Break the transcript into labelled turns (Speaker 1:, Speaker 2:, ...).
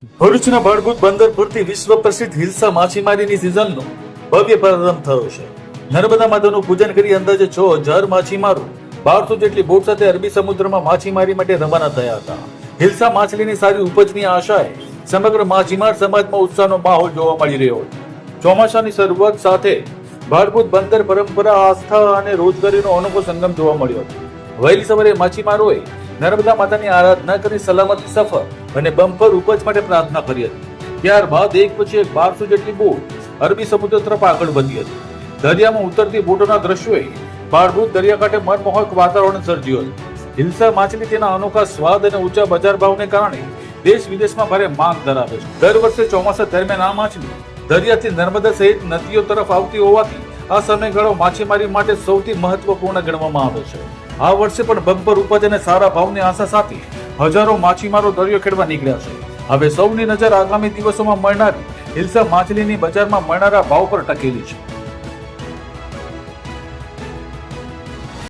Speaker 1: ભરૂચના ભાડભૂત બંદર પરથી વિશ્વ પ્રસિદ્ધ હિલ્સા માછીમારીની સિઝનનો ભવ્ય પ્રારંભ થયો છે. નર્મદા માતાનું પૂજન કરી અંદાજે 6000 માછીમારો 1200 જેટલી બોટ સાથે અરબી સમુદ્રમાં માછીમારી માટે રવાના થયા હતા. હિલ્સા માછલીની સારી ઉપજની આશાએ સમગ્ર માછીમાર સમાજમાં ઉત્સાહનો માહોલ જોવા મળી રહ્યો છે. ચોમાસાની શરૂઆત સાથે ભાડભૂત બંદર પરંપરા, આસ્થા અને રોજગારીનો અનોખો સંગમ જોવા મળ્યો હતો. વહેલી સવારે માછીમારોએ નર્મદા માતાની આરાધના કરી સલામત સફર અને બમ્પર ઉપજ માટે પ્રાર્થના કરી હતી. ત્યારબાદ એક પછી એક 1200 જેટલી બોટ અરબી સમુદ્ર તરફ આગળ વધી હતી. દરિયામાં ઉતરતી બોટોના દ્રશ્યોએ ભાડભૂત દરિયાકાંઠે મનમોહક વાતાવરણ સર્જ્યું હતું. હિલ્સા માછલી તેના અનોખા સ્વાદ અને ઊંચા બજાર ભાવને કારણે દેશ વિદેશમાં ભારે માંગ ધરાવે છે. દર વર્ષે ચોમાસા દરમિયાન આ માછલી દરિયાથી નર્મદા સહિત નદીઓ તરફ આવતી હોવાથી આ સમયગાળો માછીમારી માટે સૌથી મહત્વપૂર્ણ ગણવામાં આવે છે. આ વર્ષે પણ બમ્પર ઉપજ અને સારા ભાવની આશા સાથે હજારો માછીમારો દરિયો ખેડવા નીકળ્યા છે. હવે સૌની નજર આગામી દિવસોમાં મળનારી હિલ્સા માછલીની બજારમાં મળનારા ભાવ પર ટકેલી છે.